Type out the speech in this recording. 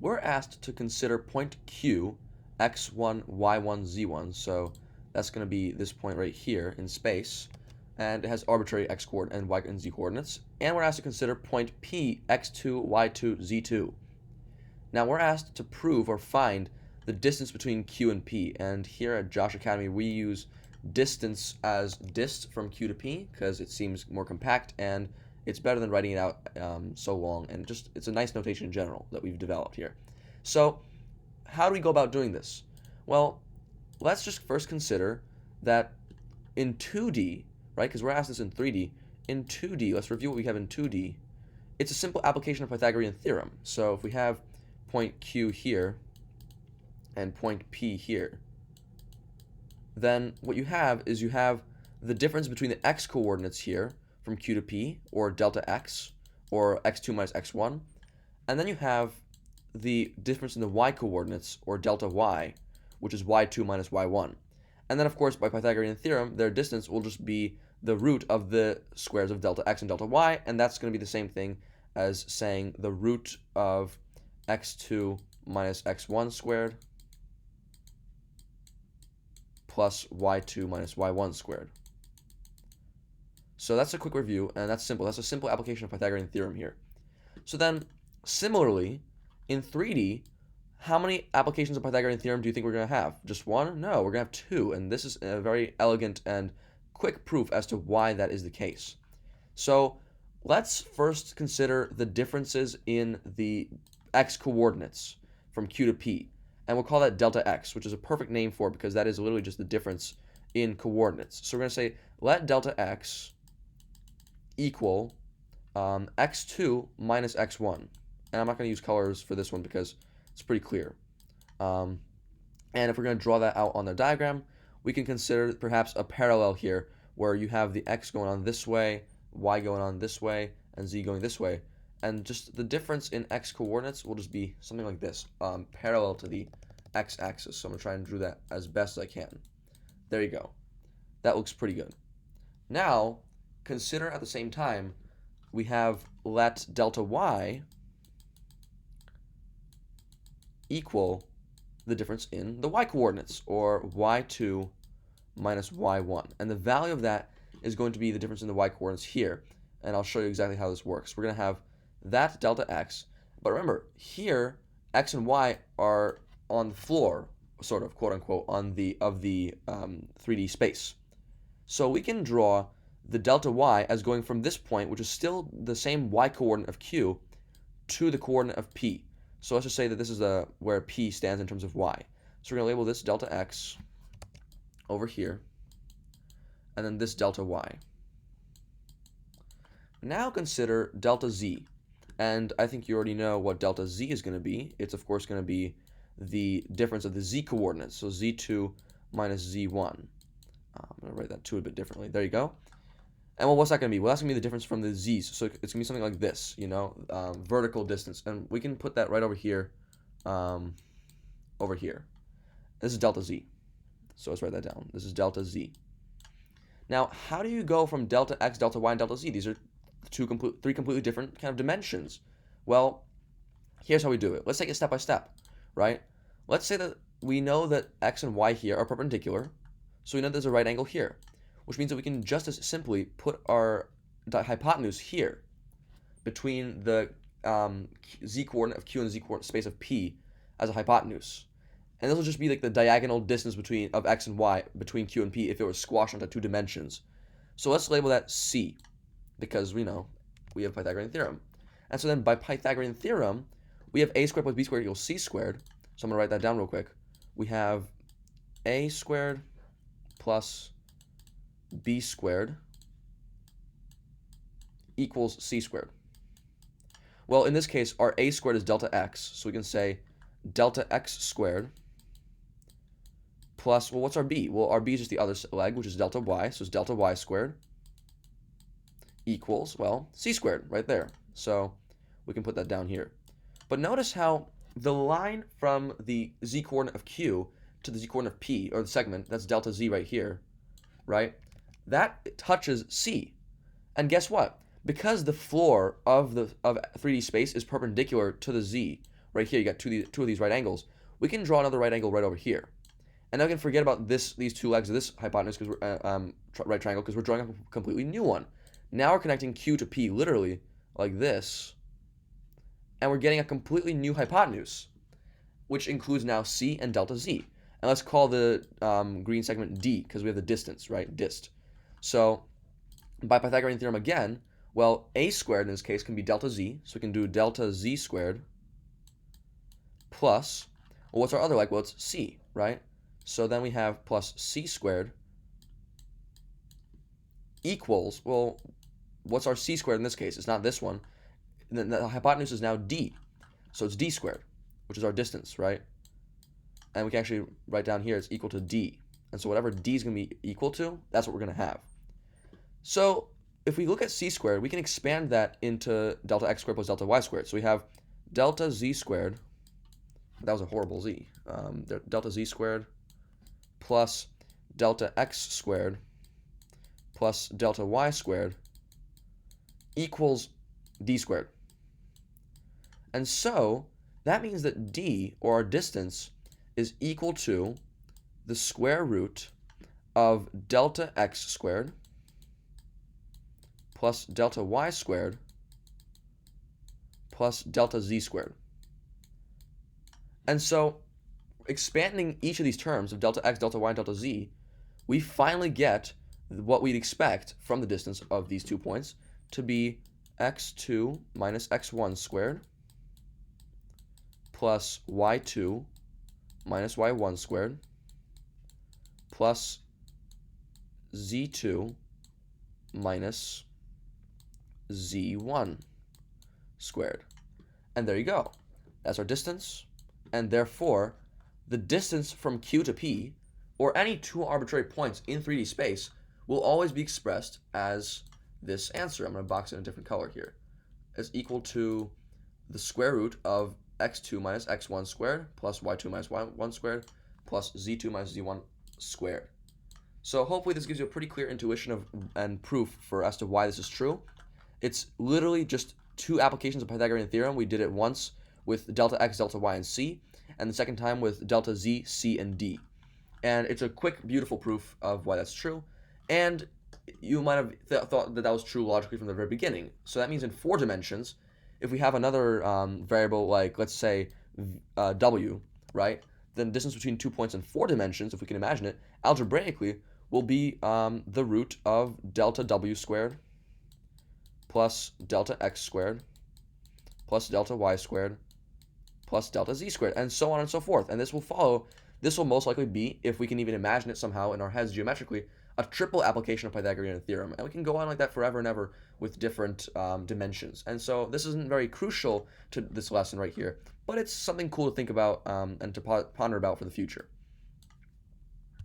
we're asked to consider point Q, x1, y1, z1. So that's going to be this point right here in space, and it has arbitrary x coordinate and y and z coordinates. And we're asked to consider point P, x2, y2, z2. Now we're asked to prove or find the distance between Q and P, and here at Josh Academy we use distance as dist from Q to P because it seems more compact and it's better than writing it out so long, and just it's a nice notation in general that we've developed here. So how do we go about doing this? Well, let's just first consider that in 2D, right, because we're asked this in 3D, in 2D, let's review what we have in 2D. It's a simple application of Pythagorean Theorem. So if we have point Q here and point P here, then what you have is you have the difference between the x coordinates here from Q to P, or delta x, or x2 minus x1, and then you have the difference in the y coordinates, or delta y, which is y2 minus y1. And then, of course, by Pythagorean theorem, their distance will just be the root of the squares of delta x and delta y, and that's going to be the same thing as saying the root of x2 minus x1 squared plus y2 minus y1 squared. So that's a quick review, and that's simple. That's a simple application of Pythagorean theorem here. So then, similarly, in 3D, how many applications of Pythagorean theorem do you think we're going to have? Just one? No, we're going to have two, and this is a very elegant and quick proof as to why that is the case. So let's first consider the differences in the x coordinates from Q to P, and we'll call that delta x, which is a perfect name for it because that is literally just the difference in coordinates. So we're going to say let delta x equal x2 minus x1. And I'm not going to use colors for this one because it's pretty clear. And if we're going to draw that out on the diagram, we can consider perhaps a parallel here where you have the x going on this way, y going on this way, and z going this way. And just the difference in x coordinates will just be something like this, parallel to the x-axis. So I'm going to try and draw that as best as I can. There you go. That looks pretty good. Now, consider at the same time, we have let delta y equal the difference in the y coordinates, or y2 minus y1. And the value of that is going to be the difference in the y coordinates here. And I'll show you exactly how this works. We're going to have that delta x, but remember, here, x and y are on the floor, sort of, quote unquote, of the 3D space. So we can draw the delta y as going from this point, which is still the same y coordinate of Q, to the coordinate of P. So let's just say that this is where P stands in terms of y. So we're going to label this delta x over here, and then this delta y. Now consider delta z. And I think you already know what delta z is going to be. It's, of course, going to be the difference of the z coordinates, so z2 minus z1. I'm going to write that 2 a bit differently. There you go. And well, what's that going to be? Well, that's going to be the difference from the z's. So it's going to be something like this, vertical distance. And we can put that right over here, This is delta z. So let's write that down. This is delta z. Now, how do you go from delta x, delta y, and delta z? These are three completely different kind of dimensions. Well, here's how we do it. Let's take it step by step, right? Let's say that we know that x and y here are perpendicular, so we know there's a right angle here, which means that we can just as simply put our hypotenuse here between the z coordinate of Q and the z coordinate space of P as a hypotenuse. And this will just be like the diagonal distance of x and y between Q and P if it was squashed onto 2 dimensions. So let's label that C, because we know we have Pythagorean theorem. And so then by Pythagorean theorem, we have a squared plus b squared equals c squared. So I'm going to write that down real quick. We have a squared plus b squared equals c squared. Well, in this case, our a squared is delta x, so we can say delta x squared plus, well, what's our b? Well, our b is just the other leg, which is delta y, so it's delta y squared equals, well, c squared right there. So we can put that down here. But notice how the line from the z coordinate of Q to the z coordinate of P, or the segment, that's delta z right here, right? That touches C. And guess what? Because the floor of 3D space is perpendicular to the z, right here, you got two of these right angles. We can draw another right angle right over here. And now we can forget about these two legs of this hypotenuse, because we're right triangle, because we're drawing a completely new one. Now we're connecting Q to P literally like this, and we're getting a completely new hypotenuse, which includes now C and delta Z. And let's call the green segment D, because we have the distance, right? Dist. So by Pythagorean theorem again, well, a squared in this case can be delta Z, so we can do delta Z squared plus, well, what's our other leg? Well, it's C, right? So then we have plus C squared equals, well, what's our C squared in this case? It's not this one. The hypotenuse is now D, so it's D squared, which is our distance, right? And we can actually write down here it's equal to D. And so whatever D is going to be equal to, that's what we're going to have. So if we look at C squared, we can expand that into delta x squared plus delta y squared. So we have delta Z squared, that was a horrible Z, delta Z squared plus delta x squared plus delta y squared equals D squared. And so that means that D, or our distance, is equal to the square root of delta x squared plus delta y squared plus delta z squared. And so expanding each of these terms of delta x, delta y, and delta z, we finally get what we'd expect from the distance of these 2 points to be x2 minus x1 squared plus y2 minus y1 squared plus z2 minus z1 squared. And there you go. That's our distance. And therefore, the distance from Q to P, or any two arbitrary points in 3D space, will always be expressed as this answer. I'm going to box it in a different color here. Is equal to the square root of x2 minus x1 squared plus y2 minus y1 squared plus z2 minus z1 squared. So hopefully this gives you a pretty clear intuition of and proof as to why this is true. It's literally just two applications of Pythagorean theorem. We did it once with delta x, delta y, and c, and the second time with delta z, c, and d. And it's a quick, beautiful proof of why that's true. And you might have thought that that was true logically from the very beginning. So that means in 4 dimensions, if we have another variable like, let's say, w, right, then the distance between 2 points in 4 dimensions, if we can imagine it, algebraically, will be the root of delta w squared plus delta x squared plus delta y squared plus delta z squared, and so on and so forth. And this will most likely be, if we can even imagine it somehow in our heads geometrically, a triple application of Pythagorean theorem. And we can go on like that forever and ever with different dimensions. And so this isn't very crucial to this lesson right here, but it's something cool to think about and to ponder about for the future.